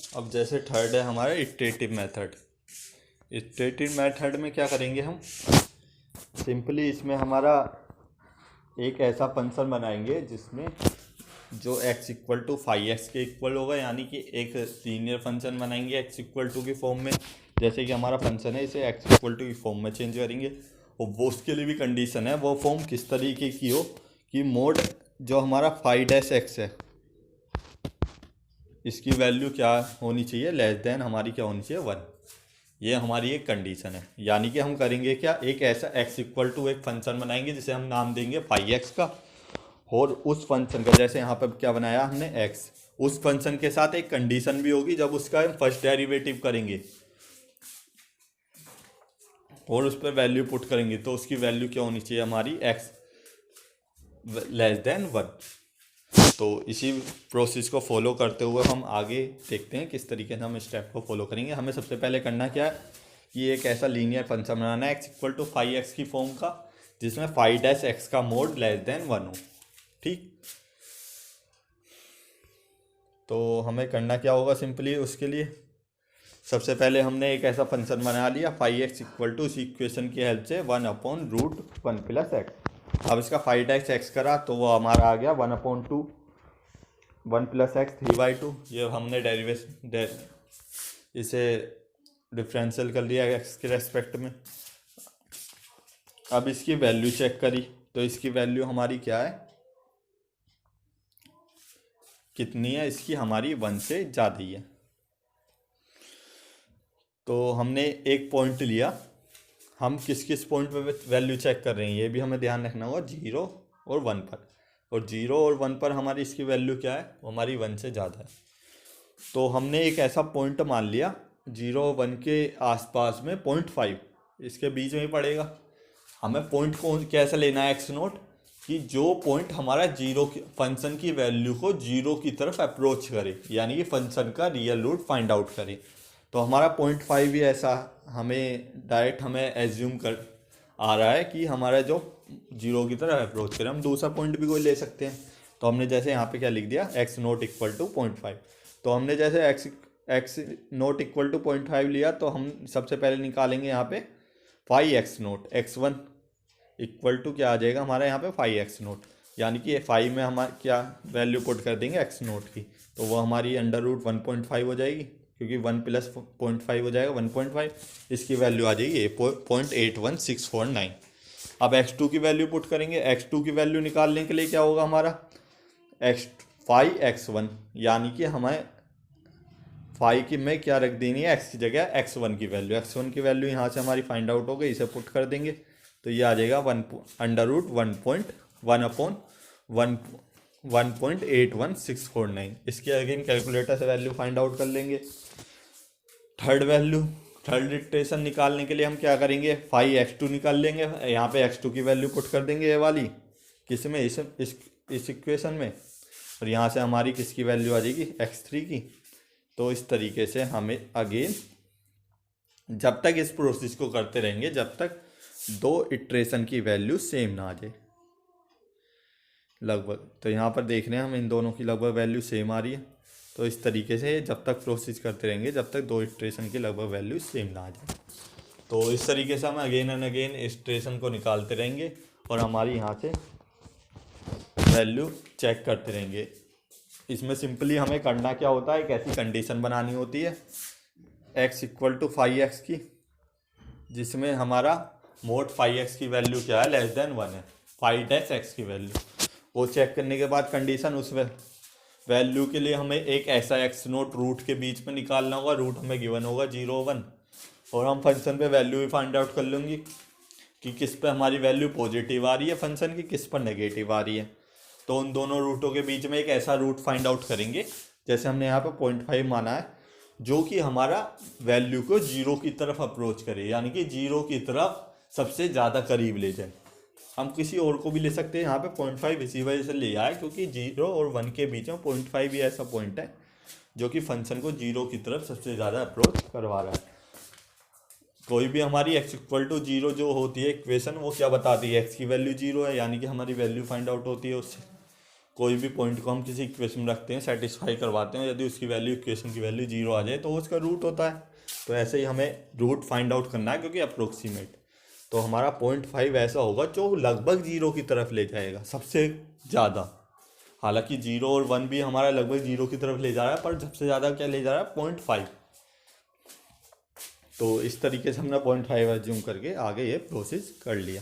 अब जैसे थर्ड है हमारा इटरेटिव मेथड। इटरेटिव मेथड में क्या करेंगे हम, सिंपली इसमें हमारा एक ऐसा फंक्शन बनाएंगे जिसमें जो x इक्वल टू 5x के इक्वल होगा, यानी कि एक लीनियर फंक्शन बनाएंगे x इक्वल टू की फॉर्म में। जैसे कि हमारा फंक्शन है, इसे x इक्वल टू की फॉर्म में चेंज करेंगे। और वो उसके लिए भी कंडीशन है, वो फॉर्म किस तरीके की हो कि मोड जो हमारा 5-x है इसकी वैल्यू क्या होनी चाहिए, लेस देन हमारी क्या होनी चाहिए, 1। ये हमारी एक कंडीशन है। यानी कि हम करेंगे क्या, एक ऐसा x इक्वल टू एक फंक्शन बनाएंगे जिसे हम नाम देंगे 5x का। और उस फंक्शन का जैसे यहाँ पर क्या बनाया हमने x, उस फंक्शन के साथ एक कंडीशन भी होगी जब उसका हम फर्स्ट डेरिवेटिव करेंगे और उस पर वैल्यू पुट करेंगे तो उसकी वैल्यू क्या होनी चाहिए हमारी, x लेस देन 1। तो इसी प्रोसेस को फॉलो करते हुए हम आगे देखते हैं किस तरीके से हम स्टेप को फॉलो करेंगे। हमें सबसे पहले करना क्या है कि एक ऐसा लीनियर फंक्शन बनाना है x इक्वल टू 5x की फॉर्म का, जिसमें 5-x का मोड लेस देन 1 हो। ठीक, तो हमें करना क्या होगा, सिंपली उसके लिए सबसे पहले हमने एक ऐसा फंक्शन बना लिया 5x इक्वल टू, इस इक्वेशन की हेल्प से 1/√1 + x। अब इसका 5x करा तो वो हमारा आ गया 1/2 1 + x 3/2। ये हमने डेरिवेशन इसे डिफरेंशियल कर लिया x के रेस्पेक्ट में। अब इसकी वैल्यू चेक करी तो इसकी वैल्यू हमारी क्या है, कितनी है, इसकी हमारी 1 से ज़्यादा ही है। तो हमने एक पॉइंट लिया, हम किस किस पॉइंट पे वैल्यू चेक कर रहे हैं ये भी हमें ध्यान रखना होगा, 0 और 1 पर। और 0 और 1 पर हमारी इसकी वैल्यू क्या है, वो हमारी 1 से ज़्यादा है। तो हमने एक ऐसा पॉइंट मान लिया 0 और 1 के आसपास में 0.5, इसके बीच में ही पड़ेगा। हमें पॉइंट को कैसे लेना है, x नोट, कि जो पॉइंट हमारा जीरो फंक्शन की वैल्यू को 0 की तरफ अप्रोच करे, यानी कि फंक्शन का रियल रूट फाइंड आउट करे। तो हमारा 0.5 भी ऐसा हमें डायरेक्ट हमें एज्यूम कर आ रहा है कि हमारा जो 0 की तरफ अप्रोच करे। हम दूसरा पॉइंट भी कोई ले सकते हैं। तो हमने जैसे यहाँ पे क्या लिख दिया, x नोट इक्वल टू 0.5। तो हमने जैसे x नोट इक्वल टू 0.5 लिया तो हम सबसे पहले निकालेंगे यहाँ पे 5x note, x1 equal to क्या आ जाएगा हमारा यहाँ पे 5x नोट, यानी कि 5 में हम क्या वैल्यू पुट कर देंगे x नोट की, तो वो हमारी √1.5 हो जाएगी, क्योंकि 1 + 0.5 हो जाएगा 1.5। इसकी वैल्यू आ जाएगी 0.81649। अब x2 की वैल्यू पुट करेंगे। x2 की वैल्यू निकालने के लिए क्या होगा हमारा, 5x1, यानी कि हमें 5 की में क्या रख देनी है, x की जगह x1 की वैल्यू। x1 की वैल्यू यहाँ से हमारी फाइंड आउट हो गई, इसे पुट कर देंगे तो ये आ जाएगा 1/1.1.81649। इसके अगेन कैलकुलेटर से वैल्यू फाइंड आउट कर लेंगे। थर्ड इटरेशन निकालने के लिए हम क्या करेंगे, 5x2 निकाल लेंगे। यहाँ पे x2 की वैल्यू पुट कर देंगे, ये वाली किस में, इस इक्वेशन में। और यहाँ से हमारी किसकी वैल्यू आ जाएगी, x3 की। तो इस तरीके से हमें अगेन जब तक इस प्रोसेस को करते रहेंगे जब तक दो इटरेशन की वैल्यू सेम ना आ जाए लगभग। तो यहाँ पर देख रहे हैं हम इन दोनों की लगभग वैल्यू सेम आ रही है। तो इस तरीके से जब तक प्रोसेस करते रहेंगे जब तक दो इटरेशन की लगभग वैल्यू सेम ना आ जाए। तो इस तरीके से हम अगेन एंड अगेन इटरेशन को निकालते रहेंगे और हमारी यहाँ से वैल्यू चेक करते रहेंगे। इसमें सिंपली हमें करना क्या होता है, एक ऐसी कंडीशन बनानी होती है x इक्वल टू 5x की, जिसमें हमारा मोड 5x की वैल्यू क्या है, लेस देन 1 है, 5-x की वैल्यू। वो चेक करने के बाद कंडीशन उस वैल्यू के लिए हमें एक ऐसा x नोट रूट के बीच में निकालना होगा। रूट हमें गिवन होगा 0, 1। और हम फंक्शन पे वैल्यू भी फाइंड आउट कर लेंगे कि किस पे हमारी वैल्यू पॉजिटिव आ रही है फंक्शन की, किस पर नेगेटिव आ रही है। तो उन दोनों रूटों के बीच में एक ऐसा रूट फाइंड आउट करेंगे, जैसे हमने यहाँ पे 0.5 माना है, जो कि हमारा वैल्यू को 0 की तरफ अप्रोच करे, यानी कि 0 की तरफ सबसे ज़्यादा करीब ले जाए। हम किसी और को भी ले सकते हैं, यहाँ पे 0.5 इसी वजह से लिया है क्योंकि 0 और 1 के बीच में 0.5 भी ऐसा पॉइंट है जो कि फंक्शन को 0 की तरफ सबसे ज़्यादा अप्रोच करवा रहा है। कोई भी हमारी x इक्वल टू 0 जो होती है इक्वेशन, वो क्या बताती है, x की वैल्यू 0 है, यानी कि हमारी वैल्यू फाइंड आउट होती है उससे। कोई भी पॉइंट को हम किसी इक्वेशन में रखते हैं, सेटिस्फाई करवाते हैं, यदि उसकी वैल्यू इक्वेशन की वैल्यू 0 आ जाए तो उसका रूट होता है। तो ऐसे ही हमें रूट फाइंड आउट करना है, क्योंकि अप्रोक्सीमेट। तो हमारा 0.5 ऐसा होगा जो लगभग 0 की तरफ ले जाएगा सबसे ज़्यादा। हालांकि 0 और 1 भी हमारा लगभग 0 की तरफ ले जा रहा है, पर सबसे ज़्यादा क्या ले जा रहा है, 0.5। तो इस तरीके से हमने 0.5 एज्यूम करके आगे ये प्रोसेस कर लिया।